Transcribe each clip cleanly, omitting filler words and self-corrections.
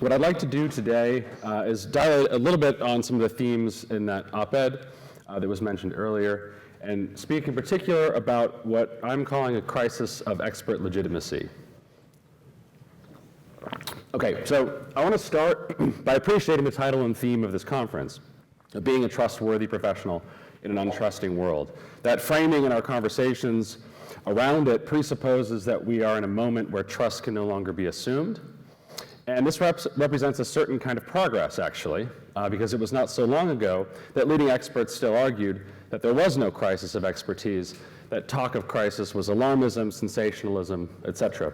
What I'd like to do today is dive a little bit on some of the themes in that op-ed that was mentioned earlier, and speak in particular about what I'm calling a crisis of expert legitimacy. Okay, so I want to start by appreciating the title and theme of this conference, of being a trustworthy professional in an untrusting world. That framing in our conversations around it presupposes that we are in a moment where trust can no longer be assumed. And this represents a certain kind of progress, actually, because it was not so long ago that leading experts still argued that there was no crisis of expertise, that talk of crisis was alarmism, sensationalism, etc.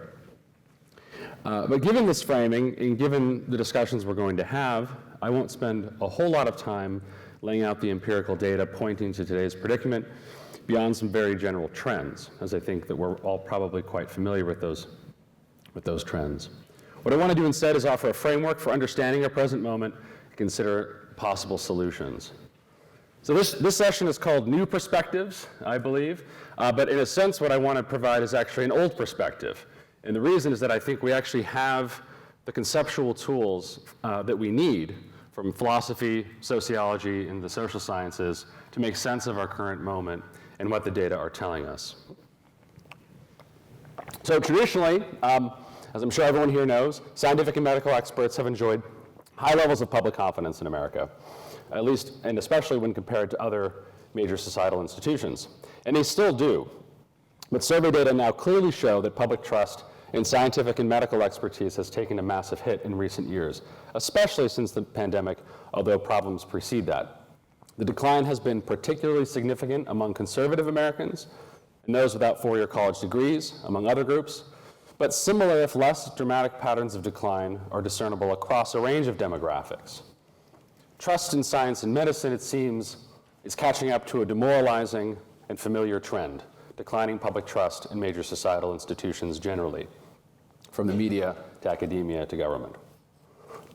But given this framing, and given the discussions we're going to have, I won't spend a whole lot of time laying out the empirical data pointing to today's predicament beyond some very general trends, as I think that we're all probably quite familiar with those trends. What I want to do instead is offer a framework for understanding our present moment and consider possible solutions. So this session is called New Perspectives, I believe, but in a sense what I want to provide is actually an old perspective. And the reason is that I think we actually have the conceptual tools that we need from philosophy, sociology, and the social sciences to make sense of our current moment and what the data are telling us. So traditionally, as I'm sure everyone here knows, scientific and medical experts have enjoyed high levels of public confidence in America, at least and especially when compared to other major societal institutions. And they still do. But survey data now clearly show that public trust in scientific and medical expertise has taken a massive hit in recent years, especially since the pandemic, although problems precede that. The decline has been particularly significant among conservative Americans and those without four-year college degrees, among other groups. But similar, if less dramatic, patterns of decline are discernible across a range of demographics. Trust in science and medicine, it seems, is catching up to a demoralizing and familiar trend, declining public trust in major societal institutions generally, from the media to academia to government.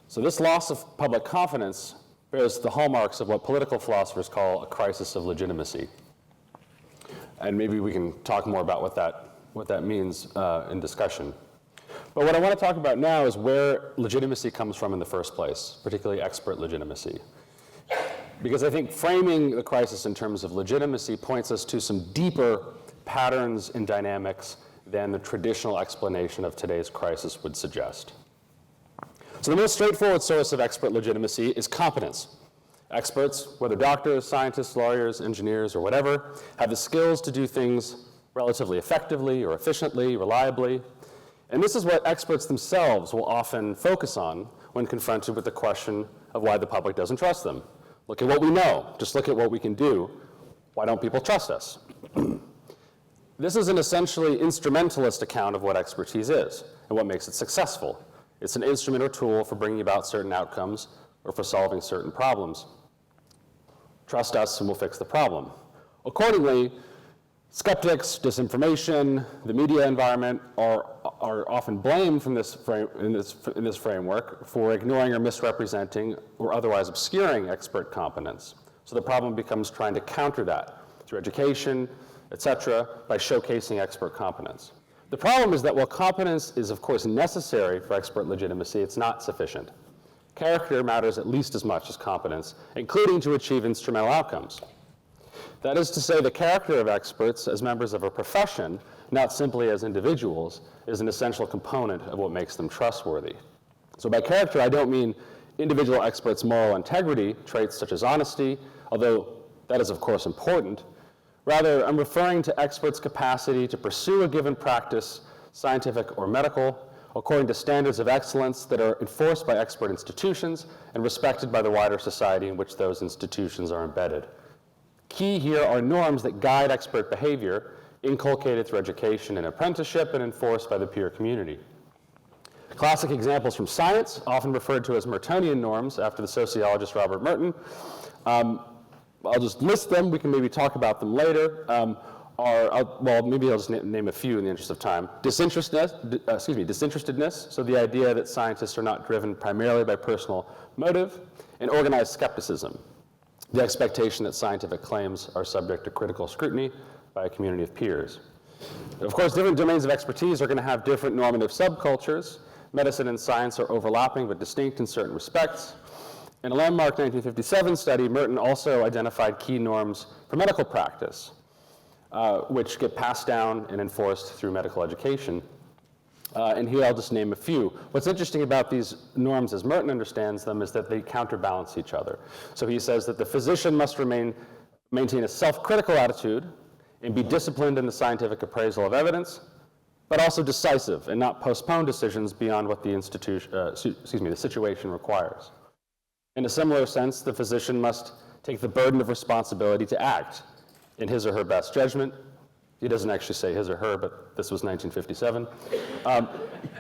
So this loss of public confidence bears the hallmarks of what political philosophers call a crisis of legitimacy. And maybe we can talk more about what that means in discussion. But what I want to talk about now is where legitimacy comes from in the first place, particularly expert legitimacy. Because I think framing the crisis in terms of legitimacy points us to some deeper patterns and dynamics than the traditional explanation of today's crisis would suggest. So the most straightforward source of expert legitimacy is competence. Experts, whether doctors, scientists, lawyers, engineers, or whatever, have the skills to do things relatively effectively or efficiently, reliably. And this is what experts themselves will often focus on when confronted with the question of why the public doesn't trust them. Look at what we know. Just look at what we can do. Why don't people trust us? This is an essentially instrumentalist account of what expertise is and what makes it successful. It's an instrument or tool for bringing about certain outcomes or for solving certain problems. Trust us and we'll fix the problem. Accordingly, skeptics, disinformation, the media environment are often blamed from in this framework for ignoring or misrepresenting or otherwise obscuring expert competence. So the problem becomes trying to counter that through education, etc., by showcasing expert competence. The problem is that while competence is of course necessary for expert legitimacy, it's not sufficient. Character matters at least as much as competence, including to achieve instrumental outcomes. That is to say, the character of experts as members of a profession, not simply as individuals, is an essential component of what makes them trustworthy. So by character, I don't mean individual experts' moral integrity, traits such as honesty, although that is of course important. Rather, I'm referring to experts' capacity to pursue a given practice, scientific or medical, according to standards of excellence that are enforced by expert institutions and respected by the wider society in which those institutions are embedded. Key here are norms that guide expert behavior, inculcated through education and apprenticeship and enforced by the peer community. Classic examples from science, often referred to as Mertonian norms after the sociologist Robert Merton. I'll just list them. We can maybe talk about them later. Maybe I'll just name a few in the interest of time. Disinterestedness, so the idea that scientists are not driven primarily by personal motive, and organized skepticism, the expectation that scientific claims are subject to critical scrutiny by a community of peers. Of course, different domains of expertise are going to have different normative subcultures, medicine and science are overlapping but distinct in certain respects. In a landmark 1957 study, Merton also identified key norms for medical practice, which get passed down and enforced through medical education. And here I'll just name a few. What's interesting about these norms, as Merton understands them, is that they counterbalance each other. So he says that the physician must maintain a self-critical attitude and be disciplined in the scientific appraisal of evidence, but also decisive and not postpone decisions beyond what the situation requires. In a similar sense, the physician must take the burden of responsibility to act in his or her best judgment. He doesn't actually say his or her, but this was 1957.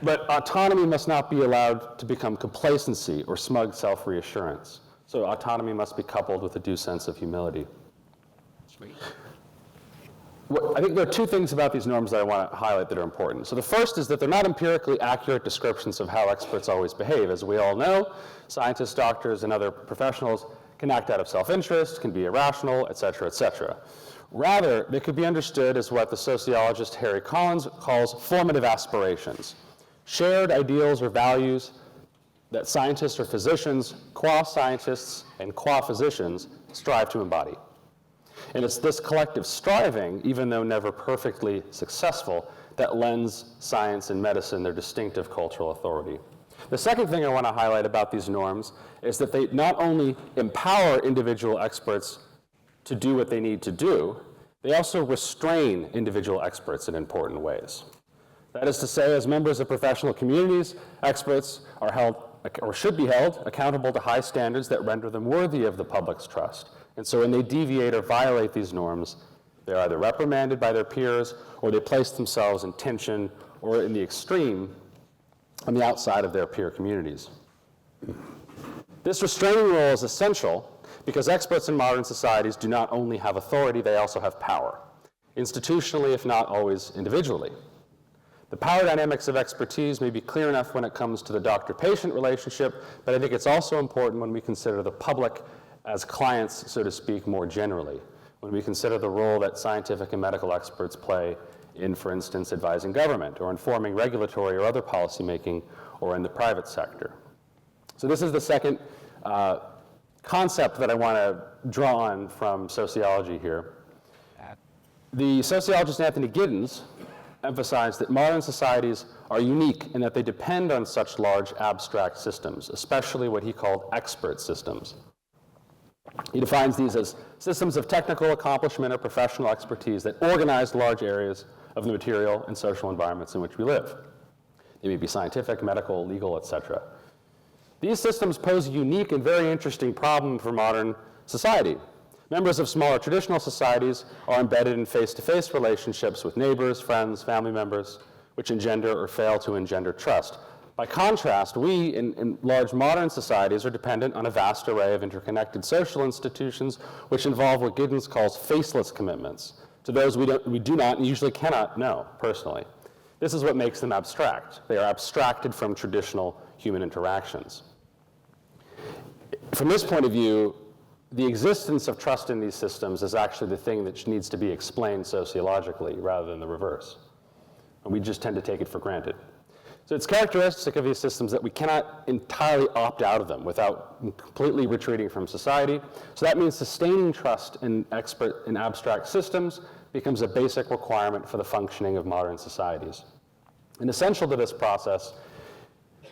But autonomy must not be allowed to become complacency or smug self-reassurance. So autonomy must be coupled with a due sense of humility. Sweet. I think there are two things about these norms that I want to highlight that are important. So the first is that they're not empirically accurate descriptions of how experts always behave. As we all know, scientists, doctors, and other professionals can act out of self-interest, can be irrational, et cetera, et cetera. Rather, they could be understood as what the sociologist Harry Collins calls formative aspirations, shared ideals or values that scientists or physicians, qua scientists and qua physicians, strive to embody. And it's this collective striving, even though never perfectly successful, that lends science and medicine their distinctive cultural authority. The second thing I want to highlight about these norms is that they not only empower individual experts to do what they need to do, they also restrain individual experts in important ways. That is to say, as members of professional communities, experts are held, or should be held, accountable to high standards that render them worthy of the public's trust. And so when they deviate or violate these norms, they're either reprimanded by their peers, or they place themselves in tension, or in the extreme, on the outside of their peer communities. This restraining role is essential because experts in modern societies do not only have authority, they also have power, institutionally, if not always individually. The power dynamics of expertise may be clear enough when it comes to the doctor-patient relationship, but I think it's also important when we consider the public as clients, so to speak, more generally, when we consider the role that scientific and medical experts play in, for instance, advising government or informing regulatory or other policymaking or in the private sector. So this is the second concept that I want to draw on from sociology here. The sociologist Anthony Giddens emphasized that modern societies are unique in that they depend on such large abstract systems, especially what he called expert systems. He defines these as systems of technical accomplishment or professional expertise that organize large areas of the material and social environments in which we live. They may be scientific, medical, legal, etc. These systems pose a unique and very interesting problem for modern society. Members of smaller traditional societies are embedded in face-to-face relationships with neighbors, friends, family members, which engender or fail to engender trust. By contrast, we in large modern societies are dependent on a vast array of interconnected social institutions which involve what Giddens calls faceless commitments to those we do not and usually cannot know personally. This is what makes them abstract. They are abstracted from traditional human interactions. From this point of view, the existence of trust in these systems is actually the thing that needs to be explained sociologically rather than the reverse. And we just tend to take it for granted. So it's characteristic of these systems that we cannot entirely opt out of them without completely retreating from society. So that means sustaining trust in abstract systems becomes a basic requirement for the functioning of modern societies. And essential to this process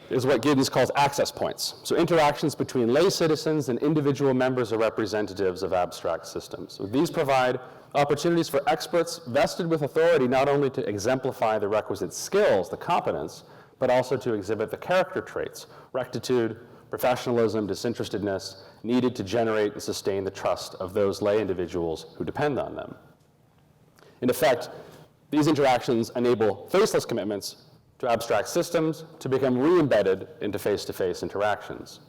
is what Giddens calls access points. So interactions between lay citizens and individual members or representatives of abstract systems. So these provide opportunities for experts vested with authority not only to exemplify the requisite skills, the competence, but also to exhibit the character traits, rectitude, professionalism, disinterestedness, needed to generate and sustain the trust of those lay individuals who depend on them. In effect, these interactions enable faceless commitments to abstract systems to become re-embedded into face-to-face interactions.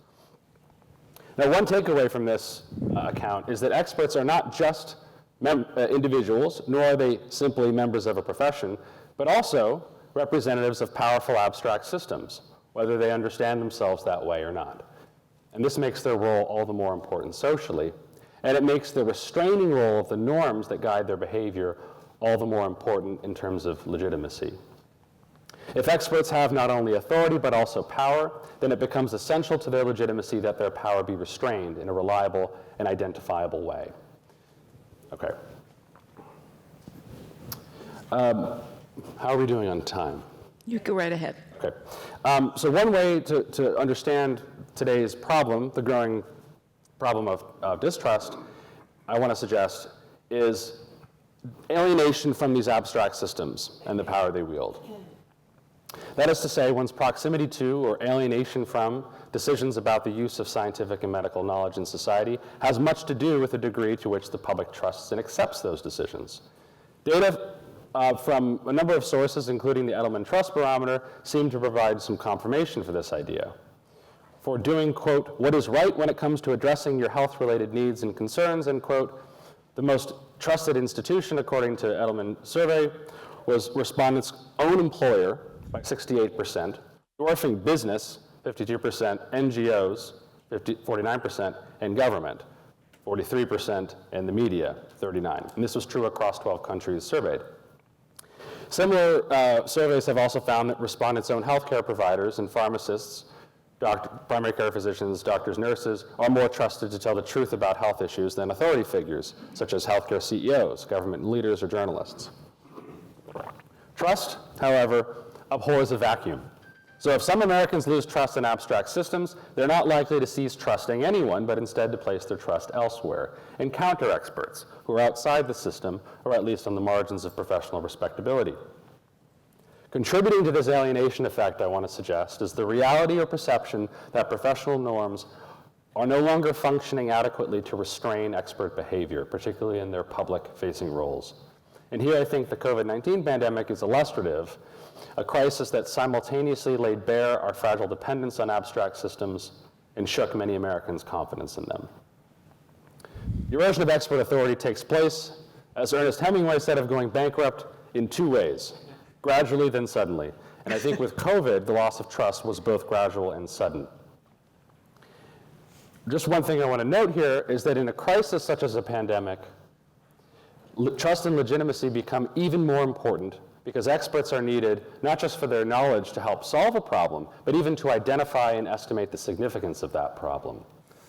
Now, one takeaway from this account is that experts are not just individuals, nor are they simply members of a profession, but also representatives of powerful abstract systems, whether they understand themselves that way or not. And this makes their role all the more important socially, and it makes the restraining role of the norms that guide their behavior all the more important in terms of legitimacy. If experts have not only authority but also power, then it becomes essential to their legitimacy that their power be restrained in a reliable and identifiable way. Okay. How are we doing on time? You go right ahead. Okay. So one way to understand today's problem, the growing problem of distrust, I want to suggest, is alienation from these abstract systems and the power they wield. That is to say, one's proximity to or alienation from decisions about the use of scientific and medical knowledge in society has much to do with the degree to which the public trusts and accepts those decisions. Data from a number of sources, including the Edelman Trust Barometer, seem to provide some confirmation for this idea. For doing, quote, what is right when it comes to addressing your health-related needs and concerns, end quote, the most trusted institution, according to Edelman survey, was respondents' own employer, by 68%, dwarfing business, 52%, NGOs, 49%, and government, 43%, and the media, 39%. And this was true across 12 countries surveyed. Similar surveys have also found that respondents' own healthcare providers and pharmacists, primary care physicians, doctors, nurses, are more trusted to tell the truth about health issues than authority figures, such as healthcare CEOs, government leaders, or journalists. Trust, however, abhors a vacuum. So if some Americans lose trust in abstract systems, they're not likely to cease trusting anyone, but instead to place their trust elsewhere, in counter-experts who are outside the system, or at least on the margins of professional respectability. Contributing to this alienation effect, I want to suggest, is the reality or perception that professional norms are no longer functioning adequately to restrain expert behavior, particularly in their public-facing roles. And here I think the COVID-19 pandemic is illustrative, a crisis that simultaneously laid bare our fragile dependence on abstract systems and shook many Americans' confidence in them. The erosion of expert authority takes place, as Ernest Hemingway said of going bankrupt, in two ways, gradually then suddenly. And I think with COVID, the loss of trust was both gradual and sudden. Just one thing I want to note here is that in a crisis such as a pandemic, trust and legitimacy become even more important because experts are needed not just for their knowledge to help solve a problem, but even to identify and estimate the significance of that problem.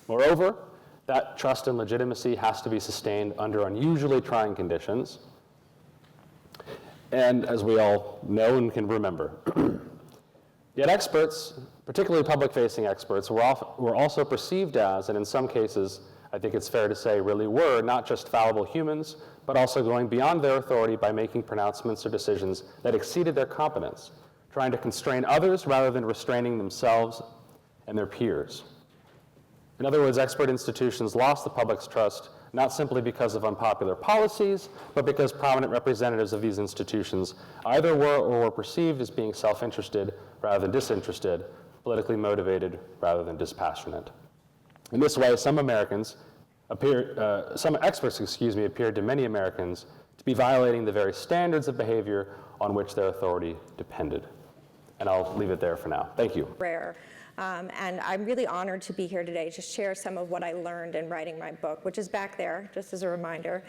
Moreover, that trust and legitimacy has to be sustained under unusually trying conditions, and as we all know and can remember. Yet experts, particularly public-facing experts, were also perceived as, and in some cases, I think it's fair to say really were, not just fallible humans, but also going beyond their authority by making pronouncements or decisions that exceeded their competence, trying to constrain others rather than restraining themselves and their peers. In other words, expert institutions lost the public's trust not simply because of unpopular policies, but because prominent representatives of these institutions either were or were perceived as being self-interested rather than disinterested, politically motivated rather than dispassionate. In this way, some experts appeared to many Americans to be violating the very standards of behavior on which their authority depended. And I'll leave it there for now. Thank you. Rare. And I'm really honored to be here today to share some of what I learned in writing my book, which is back there, just as a reminder.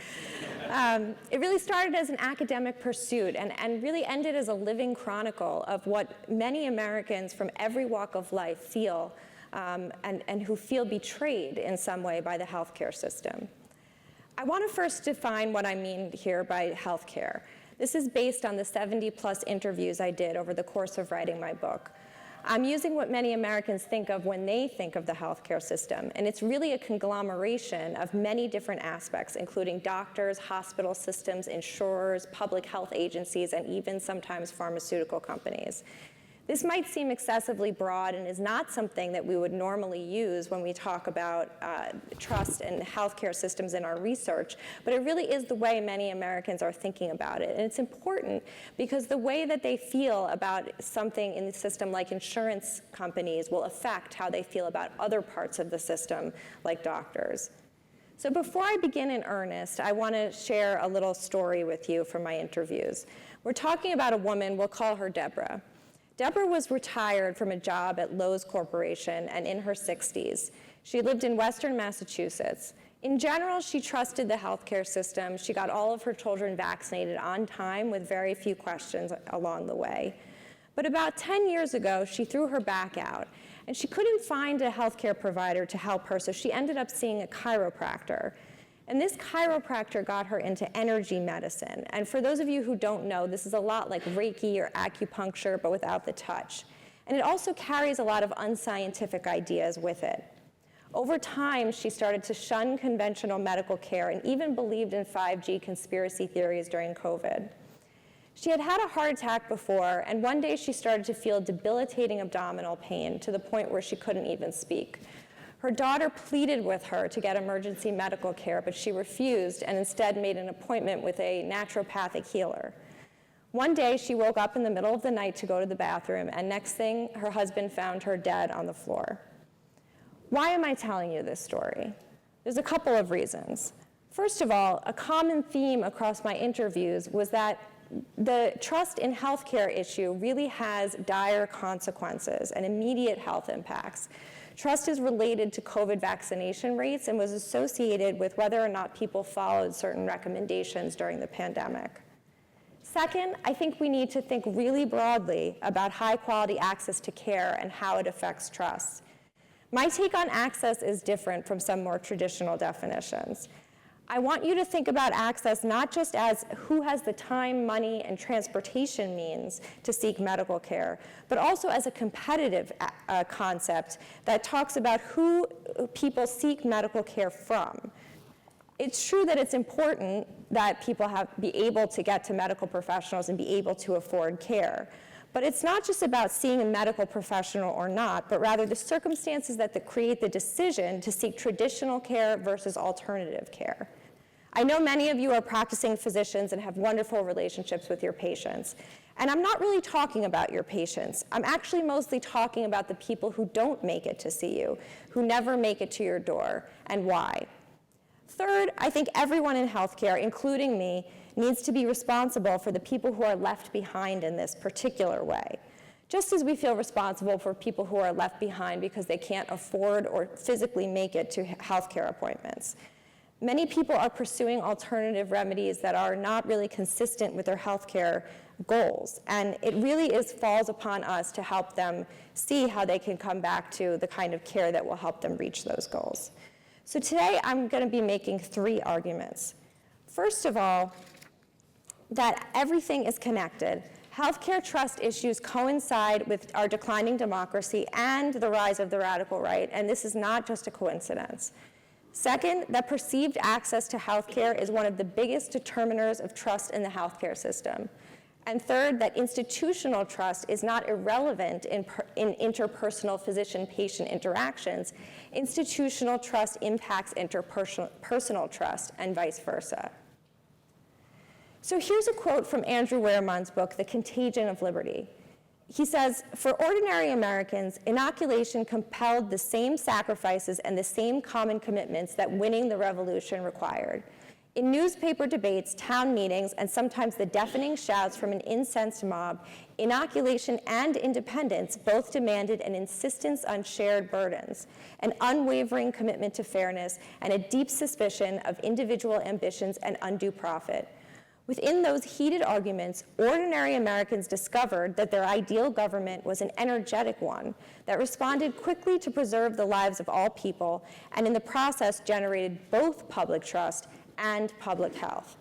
It really started as an academic pursuit and really ended as a living chronicle of what many Americans from every walk of life feel and who feel betrayed in some way by the healthcare system. I want to first define what I mean here by healthcare. This is based on the 70+ interviews I did over the course of writing my book. I'm using what many Americans think of when they think of the healthcare system, and it's really a conglomeration of many different aspects, including doctors, hospital systems, insurers, public health agencies, and even sometimes pharmaceutical companies. This might seem excessively broad and is not something that we would normally use when we talk about trust and healthcare systems in our research, but it really is the way many Americans are thinking about it. And it's important because the way that they feel about something in the system like insurance companies will affect how they feel about other parts of the system like doctors. So before I begin in earnest, I want to share a little story with you from my interviews. We're talking about a woman, we'll call her Deborah. Deborah was retired from a job at Lowe's Corporation and in her 60s. She lived in Western Massachusetts. In general, she trusted the healthcare system. She got all of her children vaccinated on time with very few questions along the way. But about 10 years ago, she threw her back out, and she couldn't find a healthcare provider to help her, so she ended up seeing a chiropractor. And this chiropractor got her into energy medicine. And for those of you who don't know, this is a lot like Reiki or acupuncture, but without the touch. And it also carries a lot of unscientific ideas with it. Over time, she started to shun conventional medical care and even believed in 5G conspiracy theories during COVID. She had had a heart attack before, and one day she started to feel debilitating abdominal pain to the point where she couldn't even speak. Her daughter pleaded with her to get emergency medical care, but she refused and instead made an appointment with a naturopathic healer. One day, she woke up in the middle of the night to go to the bathroom, and next thing, her husband found her dead on the floor. Why am I telling you this story? There's a couple of reasons. First of all, a common theme across my interviews was that the trust in healthcare issue really has dire consequences and immediate health impacts. Trust is related to COVID vaccination rates and was associated with whether or not people followed certain recommendations during the pandemic. Second, I think we need to think really broadly about high-quality access to care and how it affects trust. My take on access is different from some more traditional definitions. I want you to think about access not just as who has the time, money, and transportation means to seek medical care, but also as a competitive concept that talks about who people seek medical care from. It's true that it's important that people be able to get to medical professionals and be able to afford care. But it's not just about seeing a medical professional or not, but rather the circumstances that create the decision to seek traditional care versus alternative care. I know many of you are practicing physicians and have wonderful relationships with your patients. And I'm not really talking about your patients. I'm actually mostly talking about the people who don't make it to see you, who never make it to your door, and why. Third, I think everyone in healthcare, including me, needs to be responsible for the people who are left behind in this particular way, just as we feel responsible for people who are left behind because they can't afford or physically make it to healthcare appointments. Many people are pursuing alternative remedies that are not really consistent with their healthcare goals, and it really falls upon us to help them see how they can come back to the kind of care that will help them reach those goals. So today I'm going to be making 3 arguments. First of all, that everything is connected. Healthcare trust issues coincide with our declining democracy and the rise of the radical right, and this is not just a coincidence. Second, that perceived access to healthcare is one of the biggest determiners of trust in the healthcare system. And third, that institutional trust is not irrelevant in interpersonal physician-patient interactions. Institutional trust impacts interpersonal trust and vice versa. So here's a quote from Andrew Wehrmann's book, The Contagion of Liberty. He says, "For ordinary Americans, inoculation compelled the same sacrifices and the same common commitments that winning the revolution required. In newspaper debates, town meetings, and sometimes the deafening shouts from an incensed mob, inoculation and independence both demanded an insistence on shared burdens, an unwavering commitment to fairness, and a deep suspicion of individual ambitions and undue profit. Within those heated arguments, ordinary Americans discovered that their ideal government was an energetic one that responded quickly to preserve the lives of all people, and in the process generated both public trust and public health."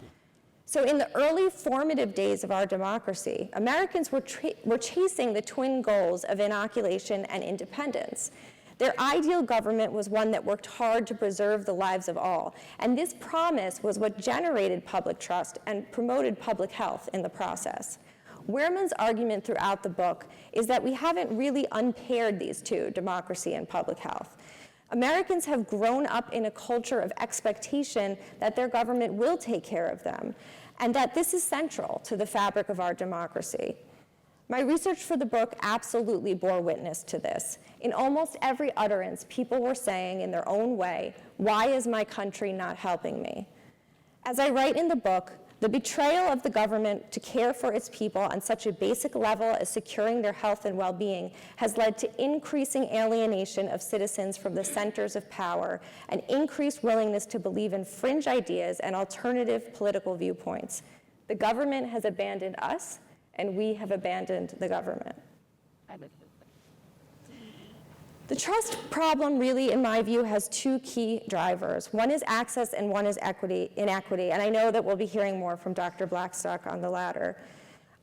So in the early formative days of our democracy, Americans were chasing the twin goals of inoculation and independence. Their ideal government was one that worked hard to preserve the lives of all, and this promise was what generated public trust and promoted public health in the process. Wehrmann's argument throughout the book is that we haven't really unpaired these two, democracy and public health. Americans have grown up in a culture of expectation that their government will take care of them, and that this is central to the fabric of our democracy. My research for the book absolutely bore witness to this. In almost every utterance, people were saying in their own way, "Why is my country not helping me?" As I write in the book, the betrayal of the government to care for its people on such a basic level as securing their health and well-being has led to increasing alienation of citizens from the centers of power and increased willingness to believe in fringe ideas and alternative political viewpoints. The government has abandoned us, and we have abandoned the government. The trust problem really, in my view, has two key drivers. One is access and one is inequity, and I know that we'll be hearing more from Dr. Blackstock on the latter.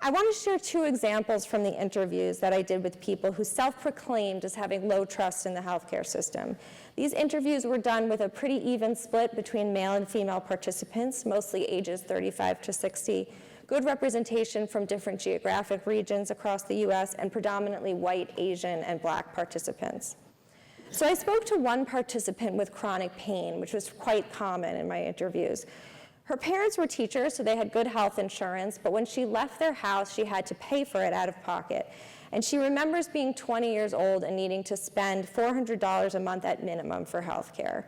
I want to share two examples from the interviews that I did with people who self-proclaimed as having low trust in the healthcare system. These interviews were done with a pretty even split between male and female participants, mostly ages 35 to 60, good representation from different geographic regions across the US, and predominantly white, Asian, and Black participants. So I spoke to one participant with chronic pain, which was quite common in my interviews. Her parents were teachers, so they had good health insurance, but when she left their house, she had to pay for it out of pocket. And she remembers being 20 years old and needing to spend $400 a month at minimum for health care.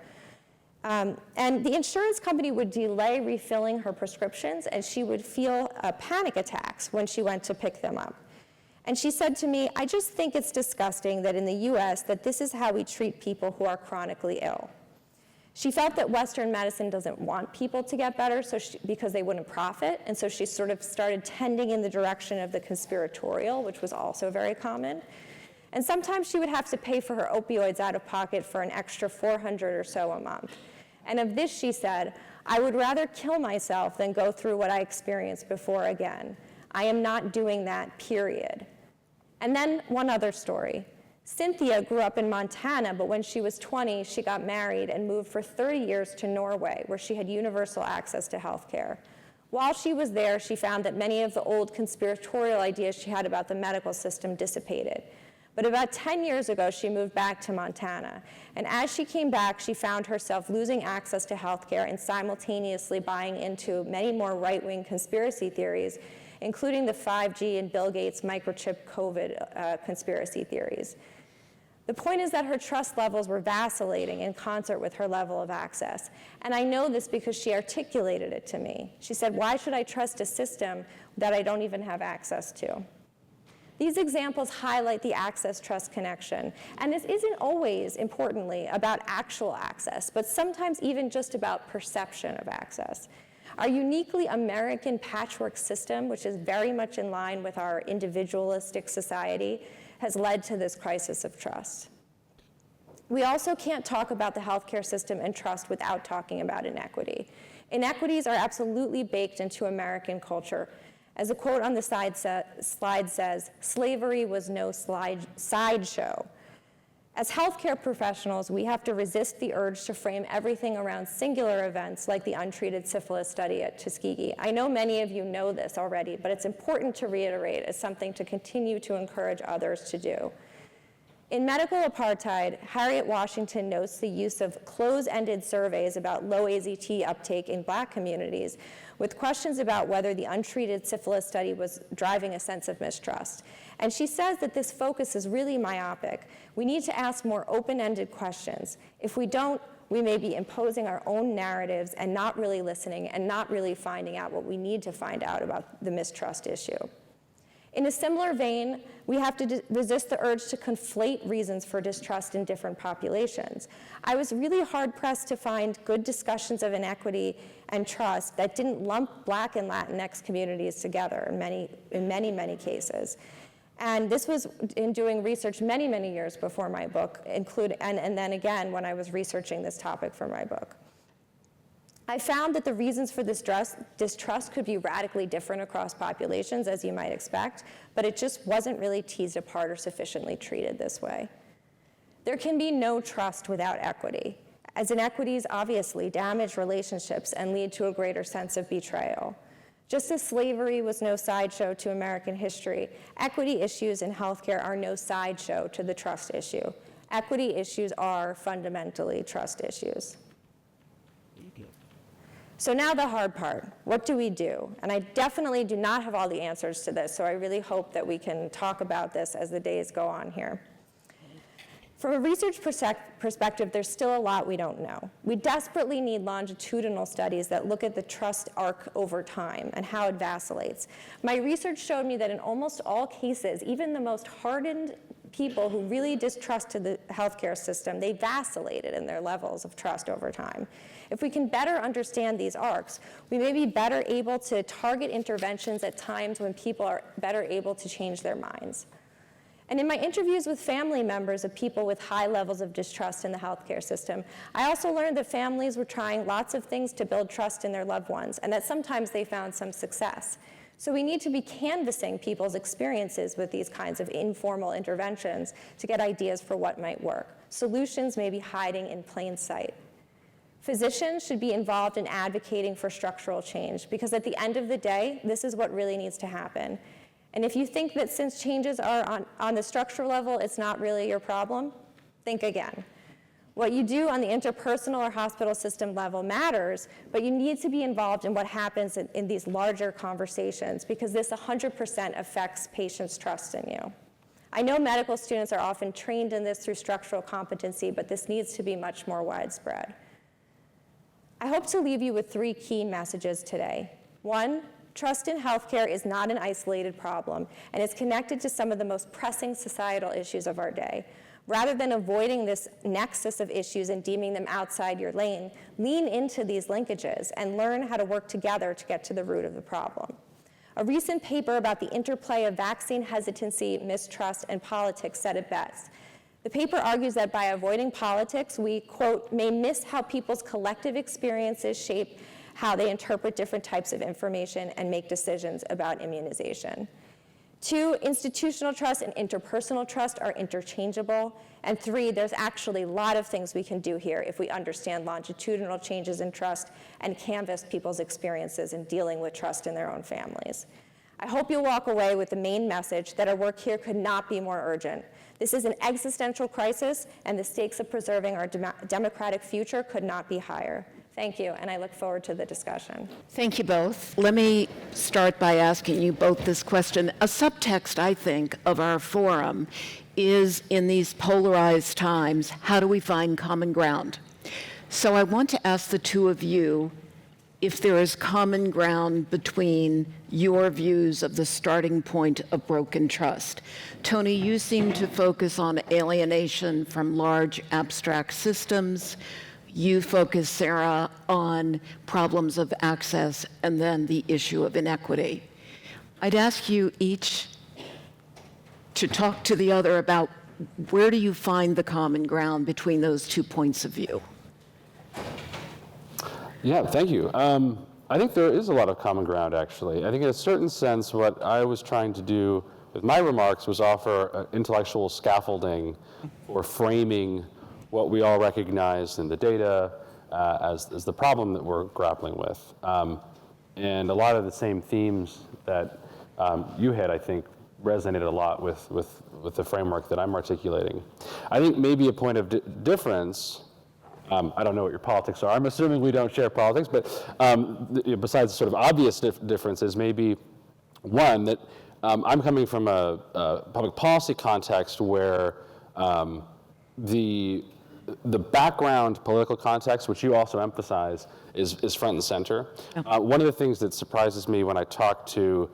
And the insurance company would delay refilling her prescriptions, and she would feel panic attacks when she went to pick them up. And she said to me, "I just think it's disgusting that in the US that this is how we treat people who are chronically ill." She felt that Western medicine doesn't want people to get better because they wouldn't profit, and so she sort of started tending in the direction of the conspiratorial, which was also very common. And sometimes she would have to pay for her opioids out of pocket for an extra $400 or so a month. And of this, she said, "I would rather kill myself than go through what I experienced before again. I am not doing that, period." And then one other story. Cynthia grew up in Montana, but when she was 20, she got married and moved for 30 years to Norway, where she had universal access to health care. While she was there, she found that many of the old conspiratorial ideas she had about the medical system dissipated. But about 10 years ago, she moved back to Montana. And as she came back, she found herself losing access to health care and simultaneously buying into many more right-wing conspiracy theories, including the 5G and Bill Gates microchip COVID conspiracy theories. The point is that her trust levels were vacillating in concert with her level of access. And I know this because she articulated it to me. She said, "Why should I trust a system that I don't even have access to?" These examples highlight the access-trust connection. And this isn't always, importantly, about actual access, but sometimes even just about perception of access. Our uniquely American patchwork system, which is very much in line with our individualistic society, has led to this crisis of trust. We also can't talk about the healthcare system and trust without talking about inequity. Inequities are absolutely baked into American culture. As a quote on the slide says, "Slavery was no sideshow." As healthcare professionals, we have to resist the urge to frame everything around singular events like the untreated syphilis study at Tuskegee. I know many of you know this already, but it's important to reiterate as something to continue to encourage others to do. In Medical Apartheid, Harriet Washington notes the use of close-ended surveys about low AZT uptake in Black communities with questions about whether the untreated syphilis study was driving a sense of mistrust. And she says that this focus is really myopic. We need to ask more open-ended questions. If we don't, we may be imposing our own narratives and not really listening and not really finding out what we need to find out about the mistrust issue. In a similar vein, we have to resist the urge to conflate reasons for distrust in different populations. I was really hard-pressed to find good discussions of inequity and trust that didn't lump Black and Latinx communities together in many cases. And this was in doing research many, many years before my book, and then again when I was researching this topic for my book. I found that the reasons for this distrust could be radically different across populations, as you might expect, but it just wasn't really teased apart or sufficiently treated this way. There can be no trust without equity, as inequities obviously damage relationships and lead to a greater sense of betrayal. Just as slavery was no sideshow to American history, equity issues in healthcare are no sideshow to the trust issue. Equity issues are fundamentally trust issues. So now the hard part, what do we do? And I definitely do not have all the answers to this, so I really hope that we can talk about this as the days go on here. From a research perspective, there's still a lot we don't know. We desperately need longitudinal studies that look at the trust arc over time and how it vacillates. My research showed me that in almost all cases, even the most hardened people who really distrusted the healthcare system, they vacillated in their levels of trust over time. If we can better understand these arcs, we may be better able to target interventions at times when people are better able to change their minds. And in my interviews with family members of people with high levels of distrust in the healthcare system, I also learned that families were trying lots of things to build trust in their loved ones, and that sometimes they found some success. So we need to be canvassing people's experiences with these kinds of informal interventions to get ideas for what might work. Solutions may be hiding in plain sight. Physicians should be involved in advocating for structural change, because at the end of the day, this is what really needs to happen. And if you think that since changes are on the structural level, it's not really your problem, think again. What you do on the interpersonal or hospital system level matters, but you need to be involved in what happens in these larger conversations, because this 100% affects patients' trust in you. I know medical students are often trained in this through structural competency, but this needs to be much more widespread. I hope to leave you with 3 key messages today. 1, trust in healthcare is not an isolated problem, and is connected to some of the most pressing societal issues of our day. Rather than avoiding this nexus of issues and deeming them outside your lane, lean into these linkages and learn how to work together to get to the root of the problem. A recent paper about the interplay of vaccine hesitancy, mistrust, and politics said it best. The paper argues that by avoiding politics, we, quote, may miss how people's collective experiences shape how they interpret different types of information and make decisions about immunization. 2, institutional trust and interpersonal trust are interchangeable. And 3, there's actually a lot of things we can do here if we understand longitudinal changes in trust and canvass people's experiences in dealing with trust in their own families. I hope you'll walk away with the main message that our work here could not be more urgent. This is an existential crisis, and the stakes of preserving our democratic future could not be higher. Thank you, and I look forward to the discussion. Thank you both. Let me start by asking you both this question. A subtext, I think, of our forum is, in these polarized times, how do we find common ground? So I want to ask the two of you if there is common ground between your views of the starting point of broken trust. Tony, you seem to focus on alienation from large abstract systems. You focus, Sara, on problems of access and then the issue of inequity. I'd ask you each to talk to the other about where do you find the common ground between those 2 points of view? Yeah, thank you. I think there is a lot of common ground, actually. I think in a certain sense, what I was trying to do with my remarks was offer intellectual scaffolding for framing what we all recognize in the data as the problem that we're grappling with. And a lot of the same themes that you had, I think, resonated a lot with the framework that I'm articulating. I think maybe a point of difference, I don't know what your politics are. I'm assuming we don't share politics, but besides sort of obvious differences, maybe one that I'm coming from a public policy context where the background political context, which you also emphasize, is front and center. Okay. One of the things that surprises me when I talk to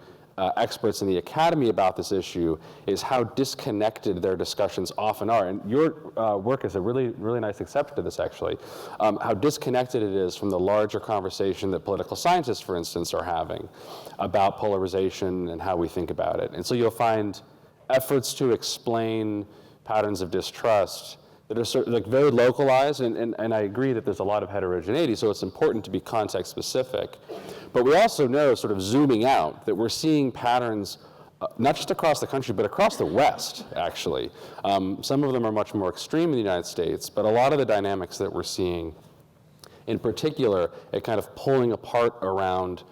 experts in the academy about this issue is how disconnected their discussions often are. And your work is a really, really nice exception to this, actually. How disconnected it is from the larger conversation that political scientists, for instance, are having about polarization and how we think about it. And so you'll find efforts to explain patterns of distrust that are sort of like very localized, and I agree that there's a lot of heterogeneity, so it's important to be context specific. But we also know, sort of zooming out, that we're seeing patterns not just across the country, but across the West, actually. Some of them are much more extreme in the United States, but a lot of the dynamics that we're seeing, in particular, at kind of pulling apart around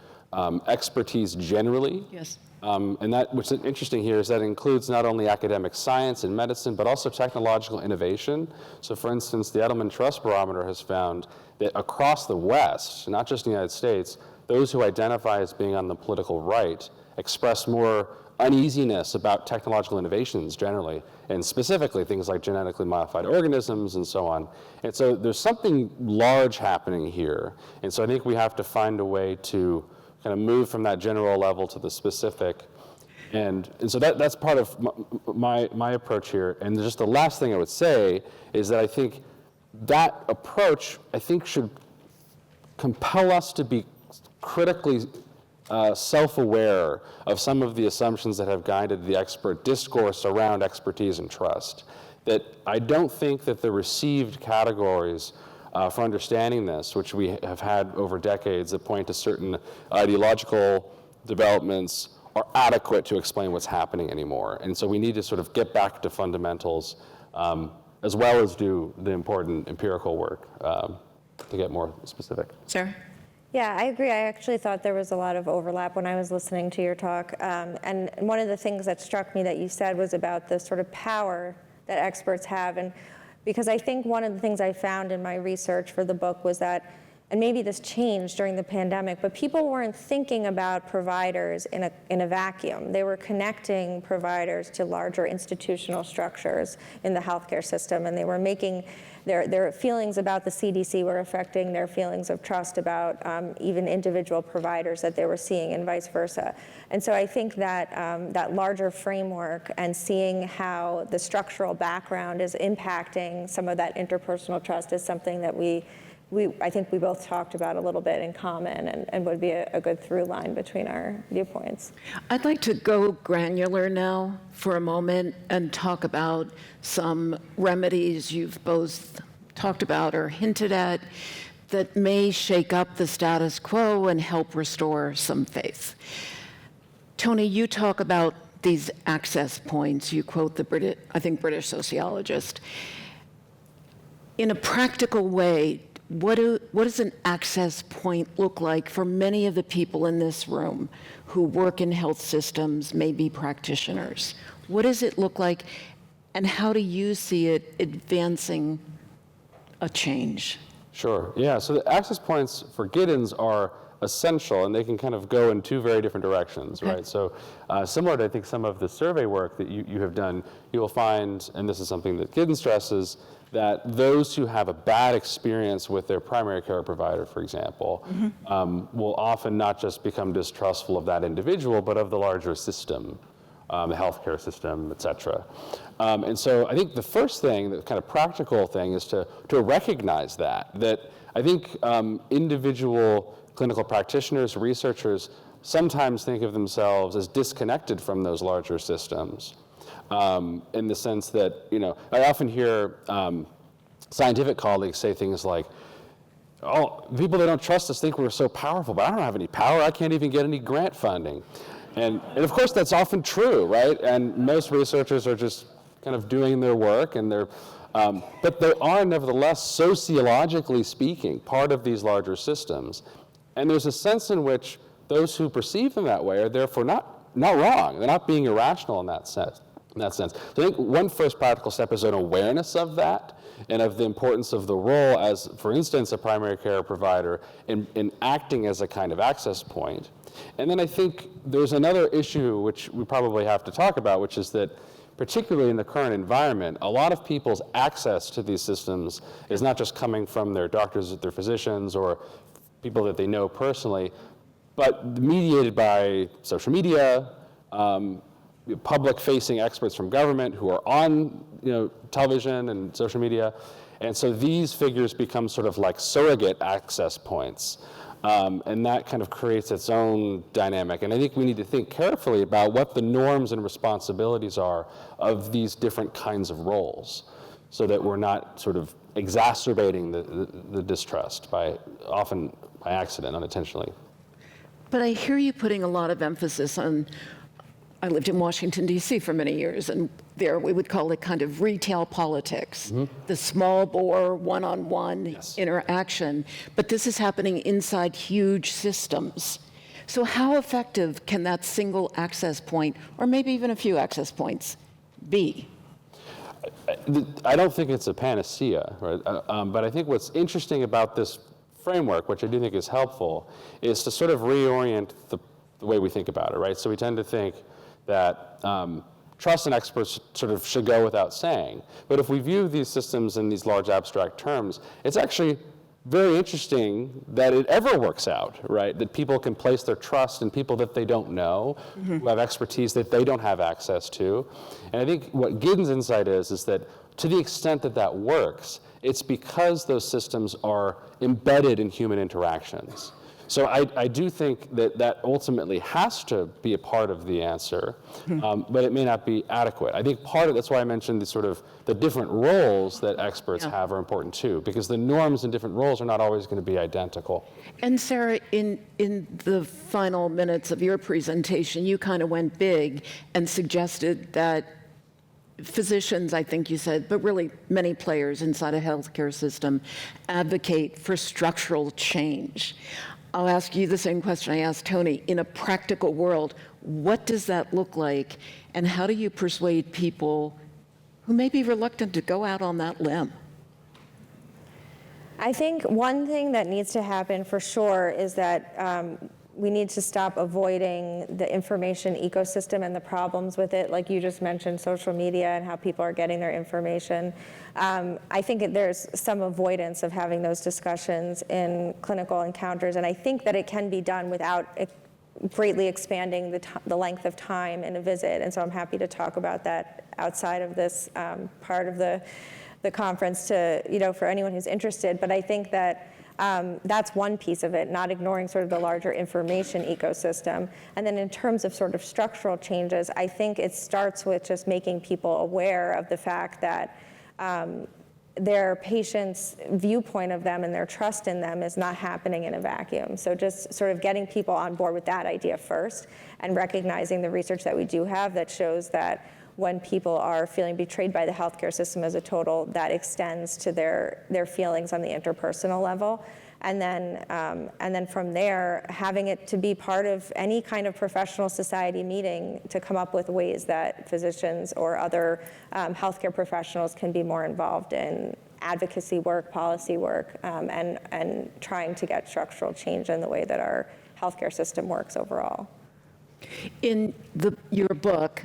expertise generally. Yes. And that, what's interesting here is that includes not only academic science and medicine, but also technological innovation. So for instance, the Edelman Trust Barometer has found that across the West, not just in the United States, those who identify as being on the political right express more uneasiness about technological innovations generally, and specifically things like genetically modified organisms and so on. And so there's something large happening here. And so I think we have to find a way to kind of move from that general level to the specific. And so that's part of my approach here. And just the last thing I would say is that I think that approach, I think, should compel us to be critically self-aware of some of the assumptions that have guided the expert discourse around expertise and trust, that I don't think that the received categories for understanding this, which we have had over decades that point to certain ideological developments, are adequate to explain what's happening anymore. And so we need to sort of get back to fundamentals as well as do the important empirical work to get more specific. Sarah? Yeah, I agree. I actually thought there was a lot of overlap when I was listening to your talk. And one of the things that struck me that you said was about the sort of power that experts have. And because I think one of the things I found in my research for the book was that, and maybe this changed during the pandemic, but people weren't thinking about providers in a vacuum. They were connecting providers to larger institutional structures in the healthcare system, and they were making their feelings about the CDC were affecting their feelings of trust about even individual providers that they were seeing, and vice versa. And so I think that that larger framework and seeing how the structural background is impacting some of that interpersonal trust is something that I think we both talked about a little bit in common, and would be a good through line between our viewpoints. I'd like to go granular now for a moment and talk about some remedies you've both talked about or hinted at that may shake up the status quo and help restore some faith. Tony, you talk about these access points. You quote the British sociologist. In a practical way, what does an access point look like for many of the people in this room who work in health systems, maybe practitioners? What does it look like, and how do you see it advancing a change? Sure, yeah, so the access points for Giddens are essential, and they can kind of go in two very different directions, right? So similar to, I think, some of the survey work that you have done, you will find, and this is something that Giddens stresses, that those who have a bad experience with their primary care provider, for example, will often not just become distrustful of that individual, but of the larger system, the healthcare system, et cetera. And so I think the first thing, the kind of practical thing, is to recognize that I think individual clinical practitioners, researchers, sometimes think of themselves as disconnected from those larger systems. In the sense that, I often hear scientific colleagues say things like, oh, people that don't trust us think we're so powerful, but I don't have any power. I can't even get any grant funding. And of course, that's often true, right? And most researchers are just kind of doing their work, and but they are nevertheless, sociologically speaking, part of these larger systems. And there's a sense in which those who perceive them that way are therefore not wrong. They're not being irrational in that sense. So I think one first practical step is an awareness of that and of the importance of the role as, for instance, a primary care provider in acting as a kind of access point. And then I think there's another issue which we probably have to talk about, which is that particularly in the current environment, a lot of people's access to these systems is not just coming from their doctors, their physicians, or people that they know personally, but mediated by social media, public-facing experts from government who are on television and social media. And so these figures become sort of like surrogate access points. And that kind of creates its own dynamic. And I think we need to think carefully about what the norms and responsibilities are of these different kinds of roles, so that we're not sort of exacerbating the distrust often by accident, unintentionally. But I hear you putting a lot of emphasis on, I lived in Washington, D.C. for many years, and there we would call it kind of retail politics, the small bore, one-on-one interaction. But this is happening inside huge systems. So how effective can that single access point, or maybe even a few access points, be? I don't think it's a panacea, right? But I think what's interesting about this framework, which I do think is helpful, is to sort of reorient the way we think about it, right? So we tend to think that trust in experts sort of should go without saying. But if we view these systems in these large abstract terms, it's actually very interesting that it ever works out, right? That people can place their trust in people that they don't know, who have expertise that they don't have access to. And I think what Giddens' insight is that to the extent that that works, it's because those systems are embedded in human interactions. So I do think that ultimately has to be a part of the answer, but it may not be adequate. I think that's why I mentioned the different roles that experts have are important too, because the norms in different roles are not always going to be identical. And Sarah, in the final minutes of your presentation, you kind of went big and suggested that physicians, I think you said, but really many players inside a healthcare system advocate for structural change. I'll ask you the same question I asked Tony. In a practical world, what does that look like, and how do you persuade people who may be reluctant to go out on that limb? I think one thing that needs to happen for sure is that we need to stop avoiding the information ecosystem and the problems with it, like you just mentioned, social media and how people are getting their information. I think there's some avoidance of having those discussions in clinical encounters, and I think that it can be done without greatly expanding the length of time in a visit, and so I'm happy to talk about that outside of this part of the conference for anyone who's interested. But I think that that's one piece of it, not ignoring sort of the larger information ecosystem. And then in terms of sort of structural changes, I think it starts with just making people aware of the fact that their patient's viewpoint of them and their trust in them is not happening in a vacuum. So just sort of getting people on board with that idea first, and recognizing the research that we do have that shows that when people are feeling betrayed by the healthcare system as a total, that extends to their feelings on the interpersonal level. And then from there, having it to be part of any kind of professional society meeting to come up with ways that physicians or other healthcare professionals can be more involved in advocacy work, policy work, and trying to get structural change in the way that our healthcare system works overall. In your book,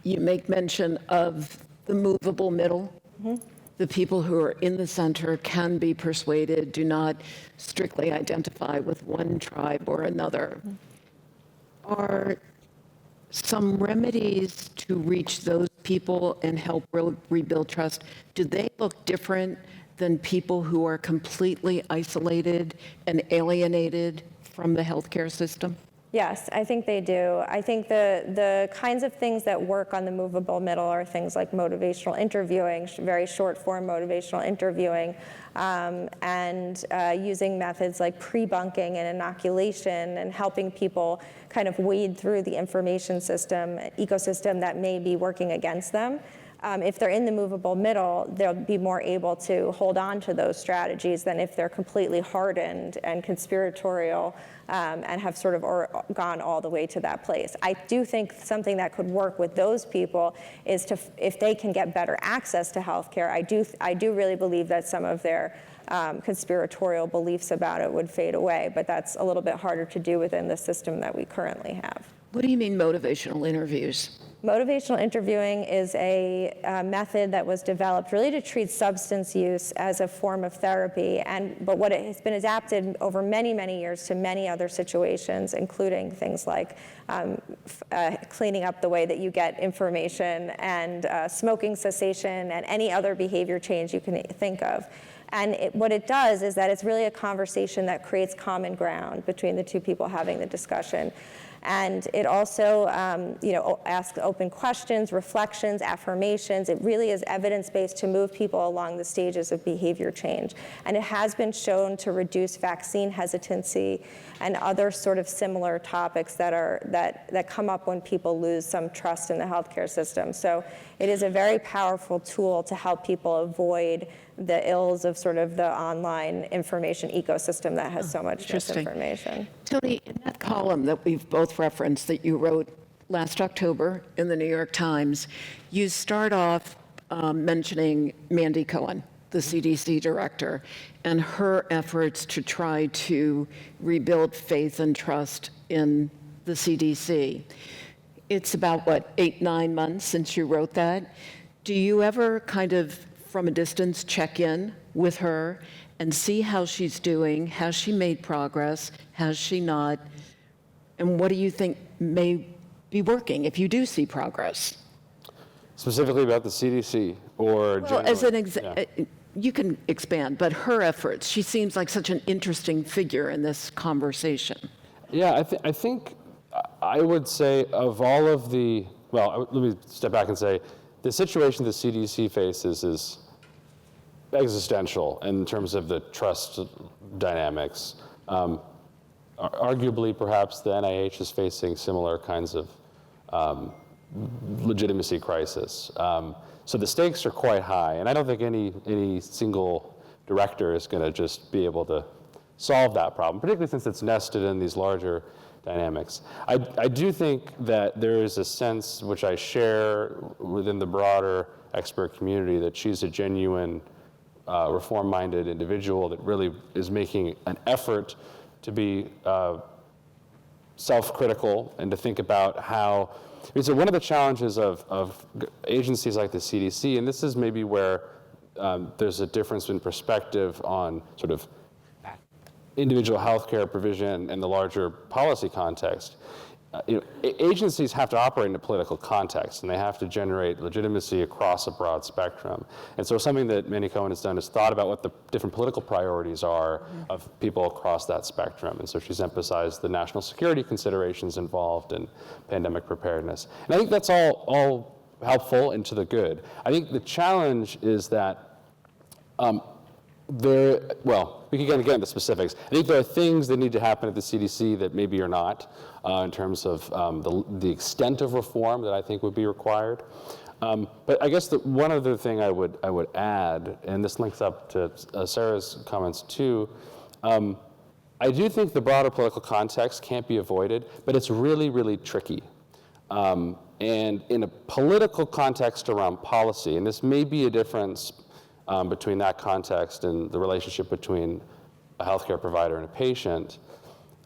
you make mention of the movable middle. Mm-hmm. The people who are in the center can be persuaded, do not strictly identify with one tribe or another. Mm-hmm. Are some remedies to reach those people and help rebuild trust, do they look different than people who are completely isolated and alienated from the healthcare system? Yes, I think they do. I think the kinds of things that work on the movable middle are things like motivational interviewing, very short form motivational interviewing, and using methods like pre-bunking and inoculation, and helping people kind of wade through the information ecosystem that may be working against them. If they're in the movable middle, they'll be more able to hold on to those strategies than if they're completely hardened and conspiratorial and have sort of gone all the way to that place. I do think something that could work with those people is if they can get better access to healthcare. I do really believe that some of their conspiratorial beliefs about it would fade away, but that's a little bit harder to do within the system that we currently have. What do you mean motivational interviews? Motivational interviewing is a method that was developed really to treat substance use as a form of therapy, but what it has been adapted over many, many years to many other situations, including things like cleaning up the way that you get information, and smoking cessation, and any other behavior change you can think of. And what it does is that it's really a conversation that creates common ground between the two people having the discussion. And it also asks open questions, reflections, affirmations. It really is evidence-based to move people along the stages of behavior change. And it has been shown to reduce vaccine hesitancy and other sort of similar topics that come up when people lose some trust in the healthcare system. So it is a very powerful tool to help people avoid the ills of sort of the online information ecosystem that has so much misinformation. Tony, in that column that we've both referenced that you wrote last October in the New York Times, you start off mentioning Mandy Cohen, the CDC director, and her efforts to try to rebuild faith and trust in the CDC. It's about, 8-9 months since you wrote that. Do you ever kind of, from a distance, check in with her and see how she's doing? Has she made progress? Has she not? And what do you think may be working if you do see progress? Specifically about the CDC or well, as an you can expand, but her efforts, she seems like such an interesting figure in this conversation. Yeah, I think I would say of all of the, well, let me step back and say, the situation the CDC faces is existential in terms of the trust dynamics. Arguably, perhaps the NIH is facing similar kinds of legitimacy crisis. So the stakes are quite high, and I don't think any single director is going to just be able to solve that problem, particularly since it's nested in these larger dynamics. I do think that there is a sense, which I share within the broader expert community, that she's a genuine reform-minded individual that really is making an effort to be self-critical and to think about how, so one of the challenges of agencies like the CDC, and this is maybe where there's a difference in perspective on sort of individual healthcare provision in the larger policy context. Agencies have to operate in a political context, and they have to generate legitimacy across a broad spectrum. And so something that Mandy Cohen has done is thought about what the different political priorities are of people across that spectrum. And so she's emphasized the national security considerations involved in pandemic preparedness. And I think that's all helpful and to the good. I think the challenge is that we can get into specifics. I think there are things that need to happen at the CDC that maybe are not, in terms of the extent of reform that I think would be required. But I guess one other thing I would add, and this links up to Sarah's comments too, I do think the broader political context can't be avoided, but it's really, really tricky. And in a political context around policy, and this may be a difference between that context and the relationship between a healthcare provider and a patient,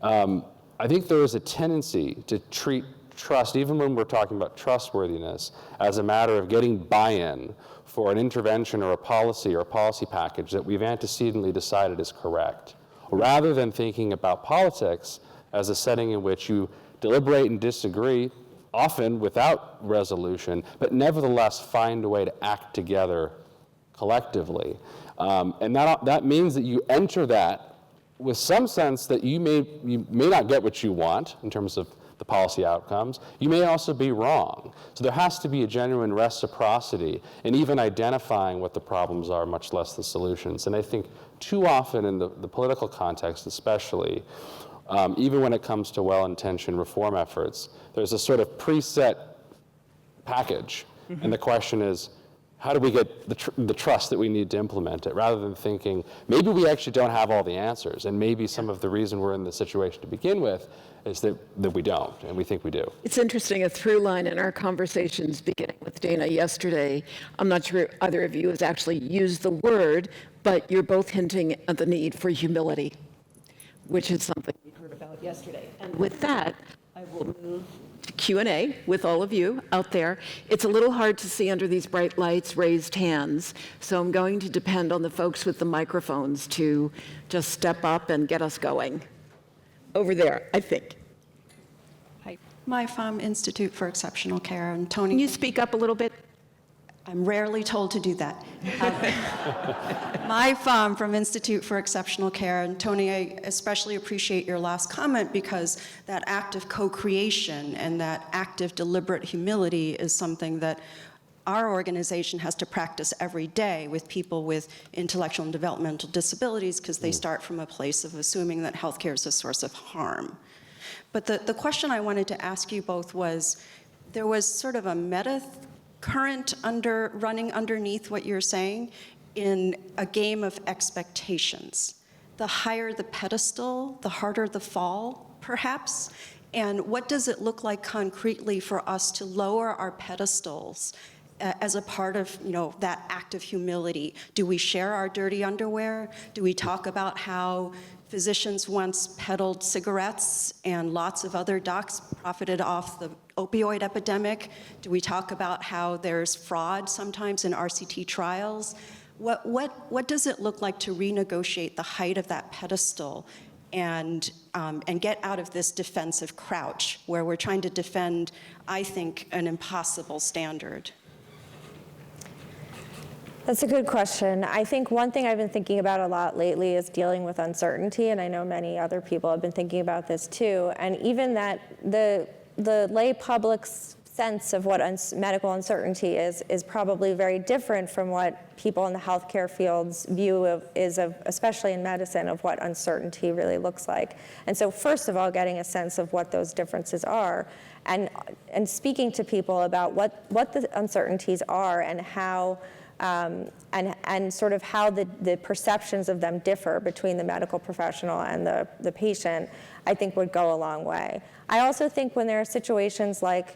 I think there is a tendency to treat trust, even when we're talking about trustworthiness, as a matter of getting buy-in for an intervention or a policy package that we've antecedently decided is correct, rather than thinking about politics as a setting in which you deliberate and disagree, often without resolution, but nevertheless find a way to act together collectively. And that means that you enter that with some sense that you may not get what you want in terms of the policy outcomes. You may also be wrong. So there has to be a genuine reciprocity in even identifying what the problems are, much less the solutions. And I think too often in the political context especially, even when it comes to well-intentioned reform efforts, there's a sort of preset package. Mm-hmm. And the question is, how do we get the trust that we need to implement it, rather than thinking, maybe we actually don't have all the answers, and maybe some of the reason we're in the situation to begin with is that we don't, and we think we do. It's interesting, a through line in our conversations beginning with Dana yesterday, I'm not sure either of you has actually used the word, but you're both hinting at the need for humility, which is something we heard about yesterday. And with that, I will move to Q&A with all of you out there. It's a little hard to see under these bright lights, raised hands, so I'm going to depend on the folks with the microphones to just step up and get us going. Over there, I think. Hi. MyFARM Institute for Exceptional Care, and Tony. Can you speak up a little bit? I'm rarely told to do that. MyFARM from Institute for Exceptional Care, and Tony, I especially appreciate your last comment, because that act of co-creation and that active deliberate humility is something that our organization has to practice every day with people with intellectual and developmental disabilities, because they start from a place of assuming that healthcare is a source of harm. But the question I wanted to ask you both was, there was sort of a meta current running underneath what you're saying in a game of expectations. The higher the pedestal, the harder the fall, perhaps. And what does it look like concretely for us to lower our pedestals as a part of, that act of humility? Do we share our dirty underwear? Do we talk about how physicians once peddled cigarettes and lots of other docs profited off the opioid epidemic? Do we talk about how there's fraud sometimes in RCT trials? What does it look like to renegotiate the height of that pedestal and get out of this defensive crouch where we're trying to defend, I think, an impossible standard? That's a good question. I think one thing I've been thinking about a lot lately is dealing with uncertainty, and I know many other people have been thinking about this too. And even that the lay public's sense of what medical uncertainty is probably very different from what people in the healthcare field's view of, especially in medicine, of what uncertainty really looks like. And so first of all, getting a sense of what those differences are, and speaking to people about what the uncertainties are and how and sort of how the perceptions of them differ between the medical professional and the patient, I think would go a long way. I also think when there are situations like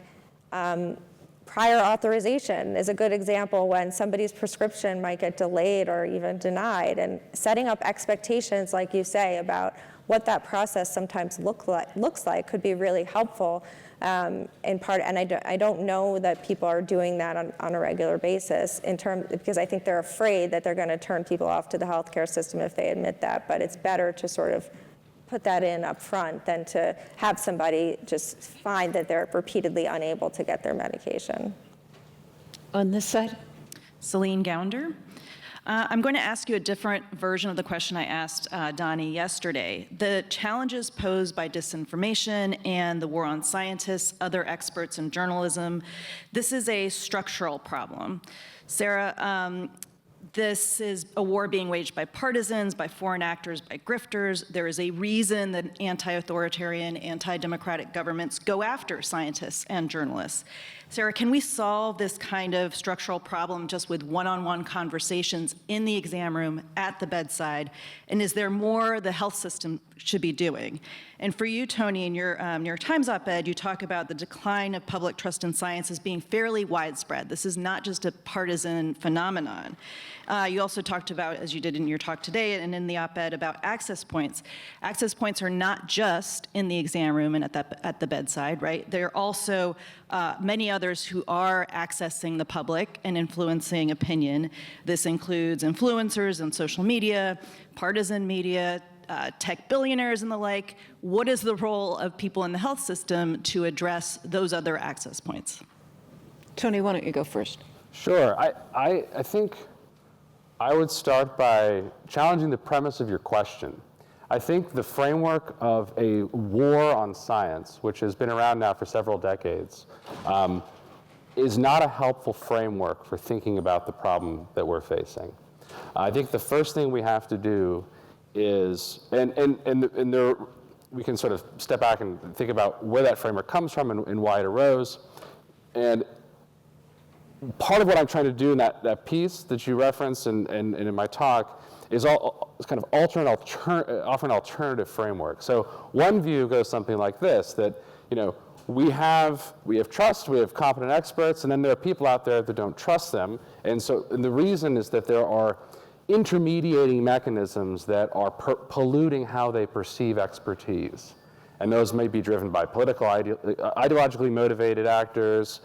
prior authorization is a good example when somebody's prescription might get delayed or even denied, and setting up expectations, like you say, about what that process sometimes looks like could be really helpful in part. And I don't know that people are doing that on a regular basis because I think they're afraid that they're going to turn people off to the healthcare system if they admit that. But it's better to sort of put that in up front than to have somebody just find that they're repeatedly unable to get their medication. On this side? Celine Gounder. I'm going to ask you a different version of the question I asked Donnie yesterday. The challenges posed by disinformation and the war on scientists, other experts in journalism, this is a structural problem. Sara, this is a war being waged by partisans, by foreign actors, by grifters. There is a reason that anti-authoritarian, anti-democratic governments go after scientists and journalists. Sara, can we solve this kind of structural problem just with one-on-one conversations in the exam room, at the bedside? And is there more the health system should be doing? And for you, Tony, in your New York Times op-ed, you talk about the decline of public trust in science as being fairly widespread. This is not just a partisan phenomenon. You also talked about, as you did in your talk today and in the op-ed, about access points. Access points are not just in the exam room and at the bedside, right? There are also many others who are accessing the public and influencing opinion. This includes influencers and social media, partisan media, tech billionaires and the like. What is the role of people in the health system to address those other access points? Tony, why don't you go first? Sure. I think I would start by challenging the premise of your question. I think the framework of a war on science, which has been around now for several decades, is not a helpful framework for thinking about the problem that we're facing. I think the first thing we have to do is, and there, we can sort of step back and think about where that framework comes from and why it arose. And part of what I'm trying to do in that piece that you referenced and in my talk is kind of offer an alternative framework. So one view goes something like this, that we have trust, we have competent experts, and then there are people out there that don't trust them. And the reason is that there are intermediating mechanisms that are polluting how they perceive expertise. And those may be driven by ideologically motivated actors,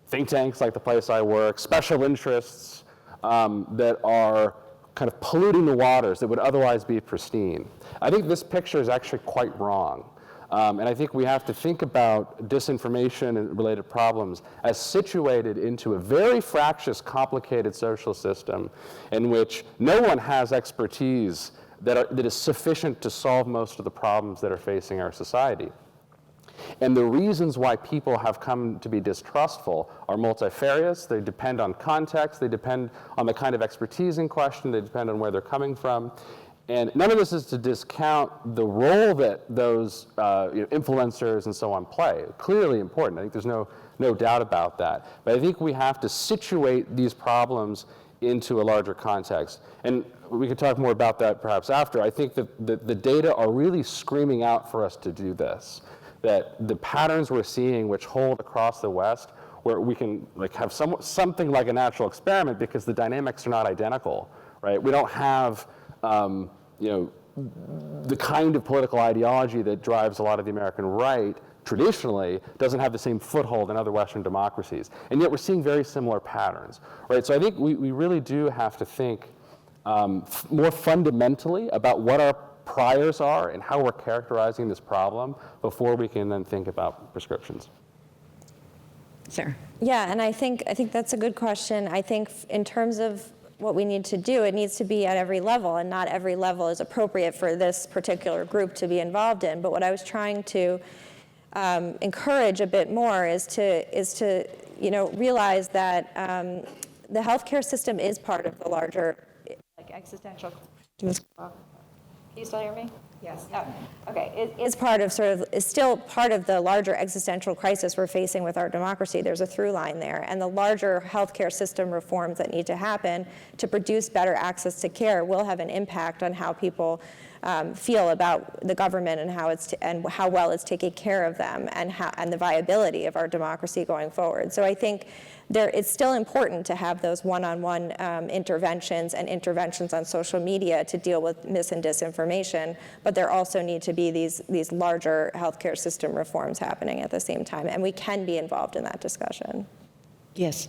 think tanks like the place I work, special interests that are kind of polluting the waters that would otherwise be pristine. I think this picture is actually quite wrong. And I think we have to think about disinformation and related problems as situated into a very fractious, complicated social system in which no one has expertise that is sufficient to solve most of the problems that are facing our society. And the reasons why people have come to be distrustful are multifarious. They depend on context. They depend on the kind of expertise in question. They depend on where they're coming from. And none of this is to discount the role that those influencers and so on play. Clearly important. I think there's no doubt about that. But I think we have to situate these problems into a larger context. And we could talk more about that perhaps after. I think that the data are really screaming out for us to do this. That the patterns we're seeing, which hold across the West, where we can have something like a natural experiment because the dynamics are not identical, right? We don't have the kind of political ideology that drives a lot of the American right traditionally doesn't have the same foothold in other Western democracies. And yet we're seeing very similar patterns, right? So I think we really do have to think more fundamentally about what our priors are and how we're characterizing this problem before we can then think about prescriptions. Sara. Yeah, and I think that's a good question. I think in terms of what we need to do, it needs to be at every level, and not every level is appropriate for this particular group to be involved in. But what I was trying to encourage a bit more is to realize that the healthcare system is part of the larger, like, existential. Can you still hear me? Yes. Oh, okay. It is part of is still part of the larger existential crisis we're facing with our democracy. There's a through line there, and the larger healthcare system reforms that need to happen to produce better access to care will have an impact on how people feel about the government and how well it's taking care of them, and the viability of our democracy going forward. So I think it's still important to have those one-on-one interventions and interventions on social media to deal with mis and disinformation, but there also need to be these larger healthcare system reforms happening at the same time, and we can be involved in that discussion. Yes.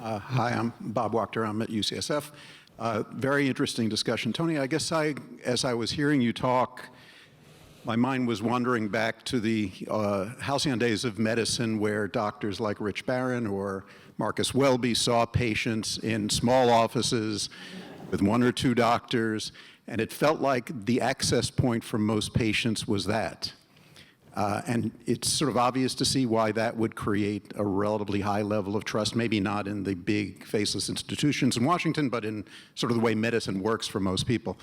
Hi, I'm Bob Wachter. I'm at UCSF. Very interesting discussion. Tony, I guess as I was hearing you talk, my mind was wandering back to the halcyon days of medicine, where doctors like Rich Barron or Marcus Welby saw patients in small offices with one or two doctors, and it felt like the access point for most patients was that. And it's sort of obvious to see why that would create a relatively high level of trust, maybe not in the big faceless institutions in Washington, but in sort of the way medicine works for most people.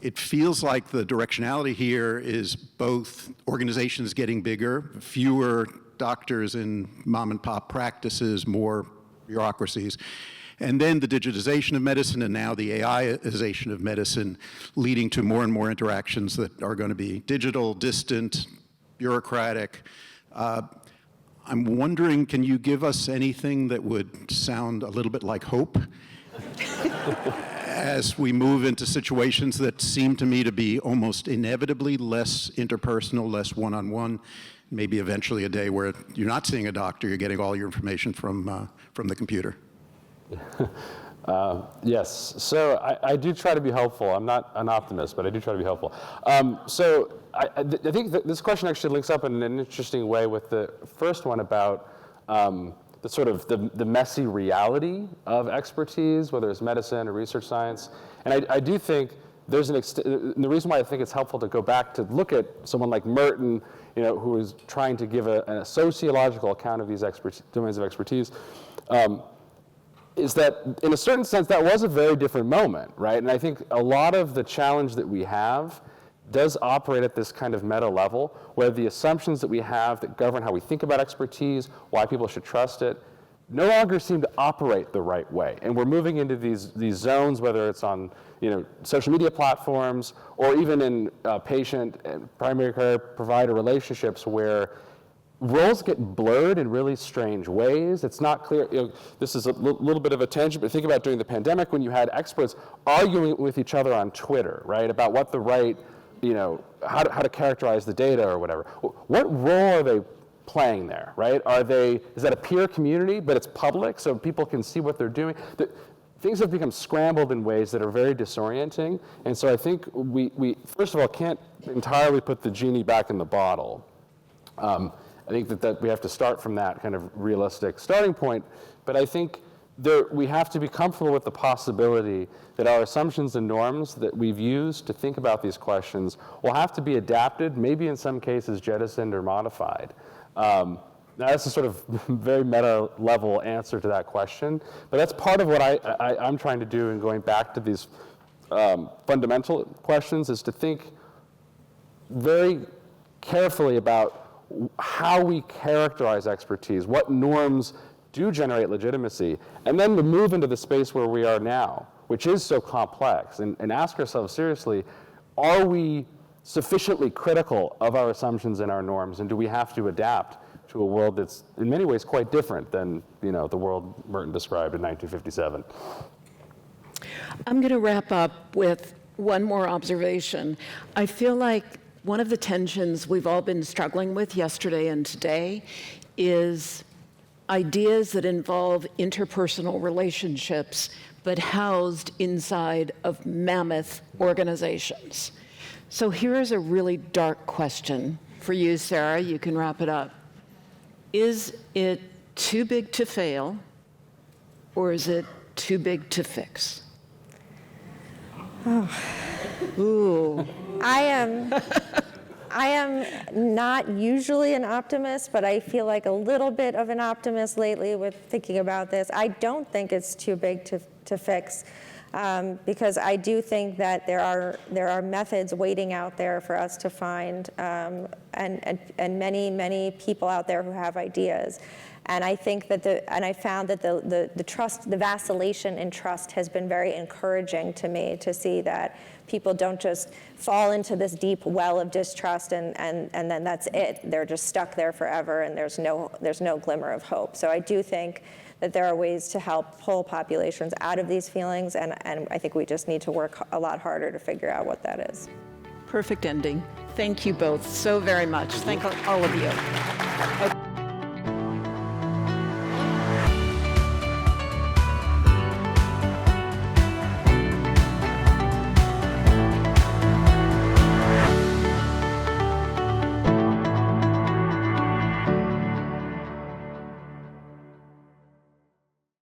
It feels like the directionality here is both organizations getting bigger, fewer doctors in mom and pop practices, more bureaucracies, and then the digitization of medicine, and now the AIization of medicine, leading to more and more interactions that are going to be digital, distant, bureaucratic. I'm wondering, can you give us anything that would sound a little bit like hope as we move into situations that seem to me to be almost inevitably less interpersonal, less one-on-one, maybe eventually a day where you're not seeing a doctor, you're getting all your information from the computer? Yes, so I do try to be helpful. I'm not an optimist, but I do try to be helpful. So I think that this question actually links up in an interesting way with the first one about the sort of the messy reality of expertise, whether it's medicine or research science. And I do think there's the reason why I think it's helpful to go back to look at someone like Merton, who is trying to give a sociological account of these domains of expertise, is that in a certain sense that was a very different moment, right? And I think a lot of the challenge that we have does operate at this kind of meta level, where the assumptions that we have that govern how we think about expertise, why people should trust it, no longer seem to operate the right way. And we're moving into these zones, whether it's on social media platforms or even in patient and primary care provider relationships, where roles get blurred in really strange ways. It's not clear. This is a little bit of a tangent, but think about during the pandemic when you had experts arguing with each other on Twitter, right, about what the right, how to characterize the data or whatever. What role are they playing there, right? Is that a peer community, but it's public so people can see what they're doing? Things have become scrambled in ways that are very disorienting, and so I think we first of all can't entirely put the genie back in the bottle. I think that we have to start from that kind of realistic starting point, but I think we have to be comfortable with the possibility that our assumptions and norms that we've used to think about these questions will have to be adapted, maybe in some cases jettisoned or modified. Now that's a sort of very meta level answer to that question, but that's part of what I'm trying to do in going back to these fundamental questions, is to think very carefully about how we characterize expertise, what norms do generate legitimacy, and then to move into the space where we are now, which is so complex, and ask ourselves seriously, are we sufficiently critical of our assumptions and our norms, and do we have to adapt to a world that's in many ways quite different than the world Merton described in 1957? I'm going to wrap up with one more observation. I feel like one of the tensions we've all been struggling with yesterday and today is ideas that involve interpersonal relationships, but housed inside of mammoth organizations. So here's a really dark question for you, Sara. You can wrap it up. Is it too big to fail, or is it too big to fix? Ooh. I am not usually an optimist, but I feel like a little bit of an optimist lately with thinking about this. I don't think it's too big to fix, because I do think that there are methods waiting out there for us to find, and many people out there who have ideas. And I think that I found that the trust, the vacillation in trust has been very encouraging to me, to see that people don't just fall into this deep well of distrust and then that's it. They're just stuck there forever, and there's no glimmer of hope. So I do think that there are ways to help pull populations out of these feelings, and I think we just need to work a lot harder to figure out what that is. Perfect ending. Thank you both so very much. Thank all of you.